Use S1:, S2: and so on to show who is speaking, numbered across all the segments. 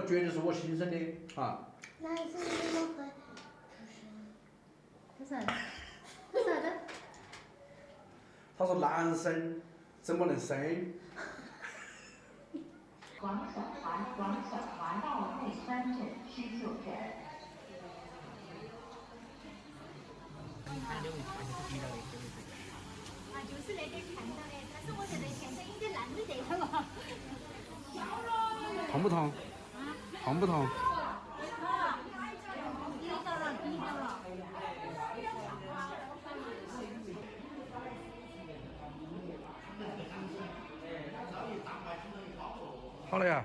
S1: 绝对是我亲生的啊！
S2: 男生怎么会？
S3: 这是啥子？这是啥子？
S1: 他说男生怎么能生？
S4: 广小华道内三镇施救站。
S3: 啊，就是那点看到的，但是我觉得现在有点烂的得了嘛。
S1: 痛不痛？痛不痛？
S3: 低到了，低到了。
S1: 好了呀。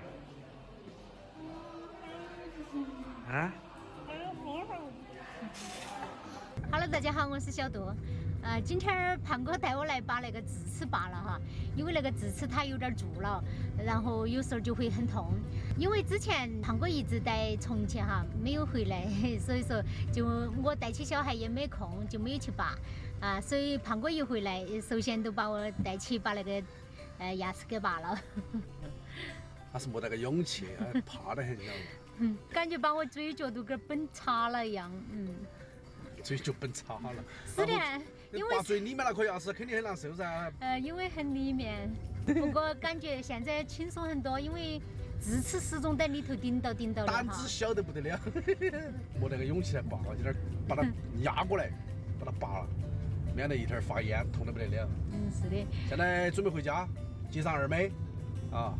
S1: 啊？
S3: Hello， 大家好，我是小杜。今天儿胖哥带我来把那个智齿拔了哈，因为那个智齿它有点蛀了，然后有时候就会很痛。因为之前胖哥一直在重庆哈，没有回来，所以说就我带起小孩也没空，就没有去拔啊。所以胖哥一回来，首先都把我带起把那个牙齿给拔了。
S1: 他是没得个勇气，怕得很，你知道吗？
S3: 感觉把我嘴角都给崩叉了一样，
S1: 嘴就崩叉了。
S3: 是的，因为
S1: 拔嘴里面那颗牙齿肯定很难受噻。
S3: 因为很里面，不过感觉现在轻松很多，因为智齿始终在里头顶到的
S1: 胆子小得不得了，没得个勇气来拔，有点把它压过来，把它拔了，免得一会儿发炎，痛得不得了。
S3: 是的。
S1: 现在准备回家接上二妹啊。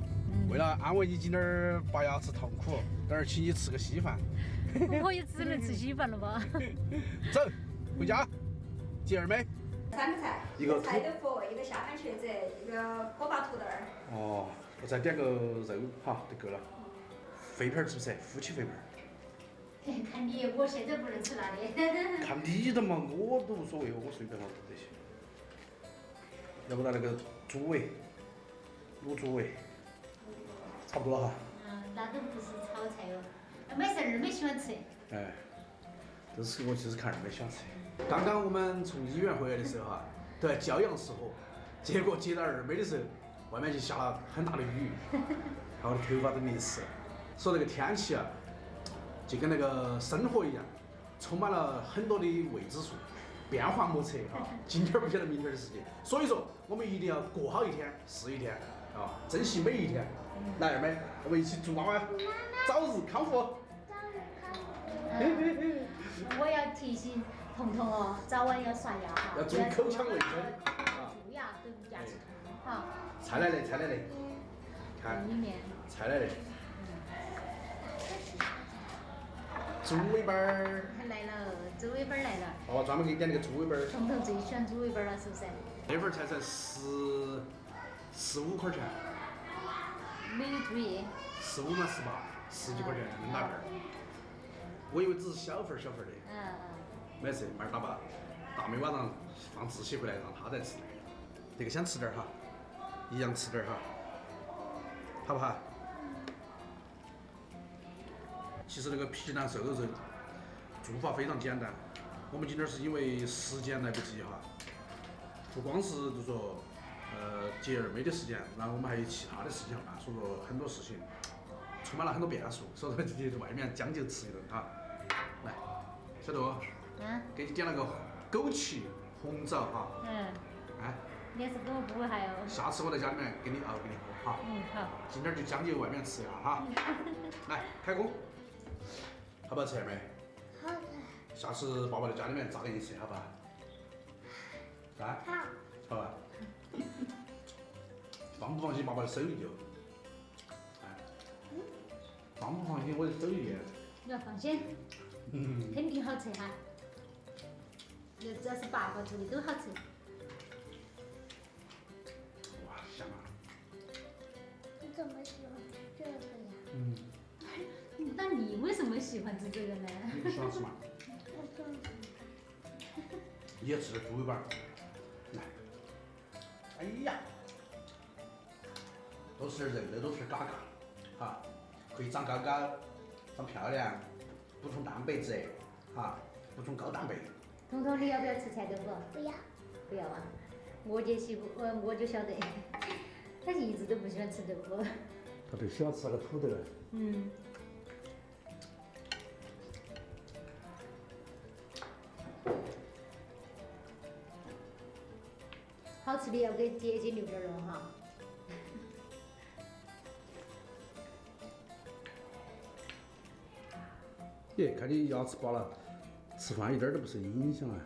S1: 为了安慰你今天儿拔牙齿痛苦，等会儿请你吃个稀饭。
S3: 我也只能吃稀饭了吧？
S1: 走，回家接二妹。
S5: 三个菜，
S1: 一个
S5: 菜豆腐，一个下盘茄子，一个锅巴土豆儿。
S1: 哦，我再点个肉，好就够了。肺片吃不吃？夫妻肺片。
S3: 看你，我现在不能吃辣的。
S1: 看你的嘛，我都无所谓，我随便了这些。要不然那个猪尾，卤猪尾，差不多了哈。
S3: 那都不是炒菜哦。没事，二妹喜欢吃。
S1: 哎，这是我就是看二妹喜欢吃。刚刚我们从医院回来的时候哈，都在骄阳似火，结果接到二妹的时候，外面就下了很大的雨，把我的头发都淋湿了。说这个天气啊，就跟那个生活一样，充满了很多的未知数，变幻莫测哈。今天不晓得明天的事情，所以说我们一定要过好一天是一天啊，珍惜每一天。来，二妹，我们一起祝妈妈早日康复。
S2: 早日康复。
S3: 我要提醒彤彤哦，早晚要刷牙哈，
S1: 要注意口腔卫生
S3: 啊，蛀牙对牙齿痛哈。
S1: 菜来了，菜来了，看
S3: 里面
S1: 菜来了。猪尾巴儿
S3: 来了，猪尾巴来了。
S1: 哦，专门给你点那个猪尾巴儿。
S3: 彤彤最喜欢猪尾巴了，是不是？
S1: 那份儿才才15块钱
S3: 没有注意。
S1: ，15嘛18，10几块钱那么大份儿。我以为只是小份儿的。没事，慢点打包。大妹晚上放自习回来，让她再吃。这个想吃点儿哈，一样吃点儿哈，好不好？其实那个皮囊瘦肉粥做法非常简单，我们今天是因为时间来不及哈，不光是就说接二妹的时间，然后我们还有其他的事情要办，所以说很多事情充满了很多变数，所以说就在外面将就吃一顿哈。来，小杜，给你点了个枸杞红枣哈。哎，
S3: 你是给我补还有？
S1: 下次我在家里面给你熬给你喝哈。
S3: 好。
S1: 今天就将就外面吃一下哈。来，开工。好不好吃二妹？
S2: 好的。
S1: 下次爸爸在家里面炸给你吃，好不好？啊？
S2: 好。
S1: 好吧。放不放心爸爸的手艺就？哎。放不放心我的手艺？
S3: 你要放心，肯定好吃哈。只要是爸爸做的都好吃。
S1: 哇，香啊！
S2: 你怎么喜欢这个呀？
S3: 那你为什么喜欢吃这个呢？
S1: 你喜欢吃吗？
S2: 我喜欢吃。
S1: 你也吃点猪尾巴。来。哎呀，多吃点肉，多吃点嘎嘎，哈，可以长高高，长漂亮，补充蛋白质，哈，补充高蛋白。
S3: 彤彤，你要不要吃菜豆腐？
S2: 不要。
S3: 不要啊，我就晓得，他一直都不喜欢吃豆腐。
S1: 他就喜欢吃那个土豆。
S3: 好吃的要给姐姐留点儿了哈。
S1: 耶，看你牙齿拔了，吃饭一点儿都不受影响啊。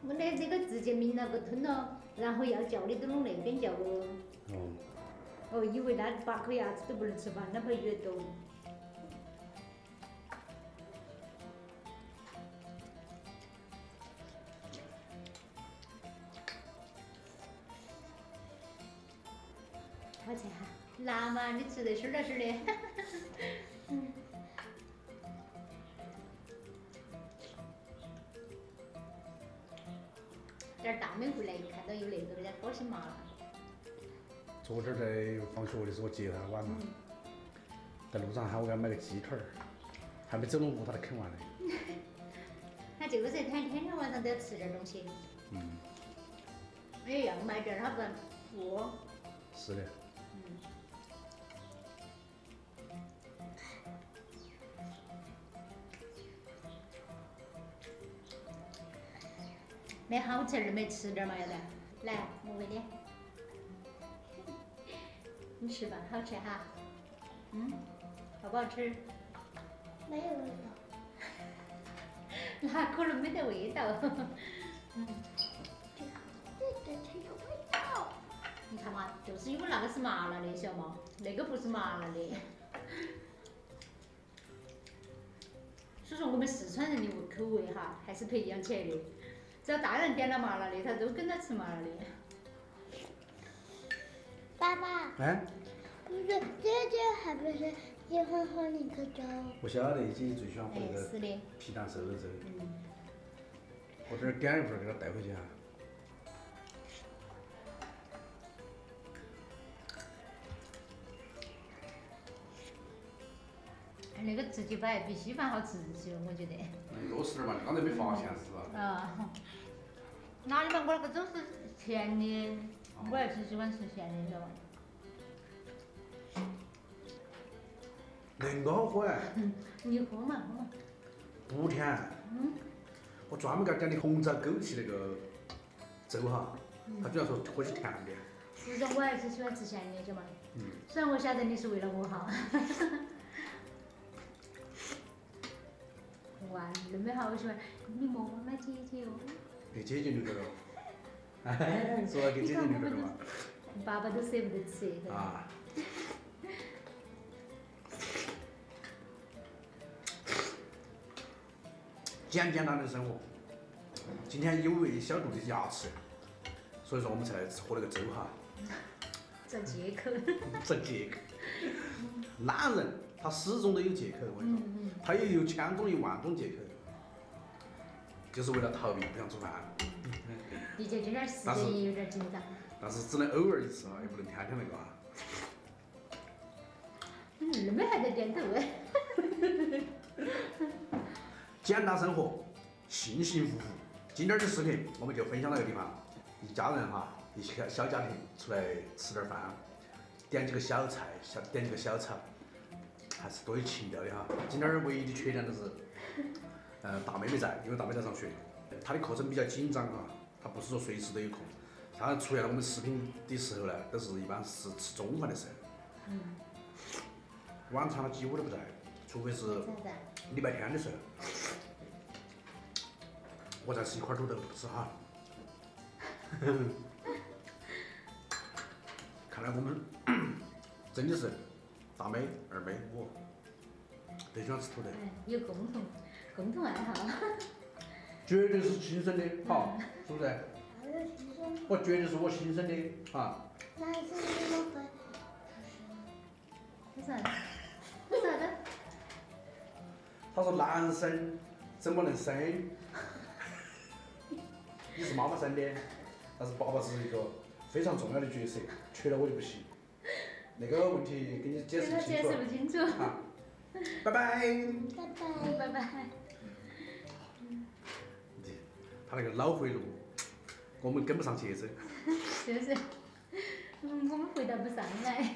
S3: 我的这个直接抿了个吞了，然后要叫的都弄那边叫哦。
S1: 哦，
S3: 哦，以为他8颗牙齿都不能吃饭，那么越多。好吃哈，辣嘛，你吃得嗖了嗖的。这儿大妹回来一看到有那个，人家高兴麻了。
S1: 昨天在放学的时候接他晚了，在路上喊我给他买个鸡腿儿，还没走拢路他都啃完了。
S3: 他这个是他天天晚上都要吃点东西。哎，要买点儿，他不然不。
S1: 是的。
S3: 没好吃的没吃点儿嘛，要得。来，我喂你。你吃吧，好吃哈。好不好吃？
S2: 没有味道。
S3: 那可能没得味道。
S2: 这才有味道。
S3: 你看嘛，就是因为那个是麻辣的，晓得嘛？那个不是麻辣的。所以说我们四川人的口味哈，还是培养起来的。只要大人点了麻辣的，他都跟着吃麻辣的。
S2: 爸爸，
S1: 哎，
S2: 不是姐姐还不是喜欢喝那个粥？
S1: 我晓得姐姐最喜欢喝那个
S3: 是的。
S1: 皮蛋瘦肉粥。我这儿点一份儿给他带回去哈。
S3: 那个自己摆比稀饭好吃些，我觉得。
S1: 多吃点嘛，刚才没发现是吧？
S3: 啊。哪里嘛？我那个粥是咸的，我还是喜欢吃咸的，晓得吧？
S1: 恁个好喝哎！
S3: 你喝嘛喝嘛。
S1: 不甜。我专门给他点的红枣枸杞那个粥哈，他居然说喝起甜的。
S3: 实际上我还是喜欢吃咸的，晓得嘛？虽然我晓得你是为了我好。哇，那么好喜欢，你莫忘了姐姐哦。
S1: 给姐姐留点儿哦。哎，说到给姐姐留点儿嘛。
S3: 爸爸都舍不得吃。
S1: 啊。简简单单的生活。今天因为小杜的牙齿，所以说我们才喝了个粥哈。
S3: 找借口。
S1: 找借口。懒人他始终都有借口，我跟你说，他也有千种1万种借口，就是为了逃避不想做饭。
S3: 的确，这点时间也有点紧张。
S1: 但是只能偶尔一次啊，也不能天天那个啊。
S3: 那么还在点头哎。
S1: 简单生活，幸幸福福。今天的视频我们就分享到这个地方，一家人哈，一些小家庭出来吃点饭，点几个小菜，点几个小炒，还是多有情调的哈。今天唯一的缺点就是，大妹妹在，因为大妹在上学，她的课程比较紧张哈，她不是说随时都有空。她出现了我们视频的时候呢，都是一般是吃中午饭的时候。晚餐她几乎都不在，除非是礼拜天的时候。我再吃一块土豆吃哈。看来我们真的是大妹、二妹、我都喜欢吃土豆。
S3: 有共同爱好。
S1: 绝对是亲生的，好，是不是？
S2: 还有亲生。
S1: 我绝对是我亲生的，啊。
S2: 那是怎么回？
S3: 为啥子？为啥子？
S1: 他说男生怎么能生？你是妈妈生的，但是爸爸是一个非常重要的角色，缺了我就不行。那个问题给你解释清楚。
S3: 解释不清楚。
S1: 啊，拜拜。
S2: 拜拜。
S3: 拜拜。
S1: 他那个脑回路，我们跟不上节奏。
S3: 就是，我们回答不上来。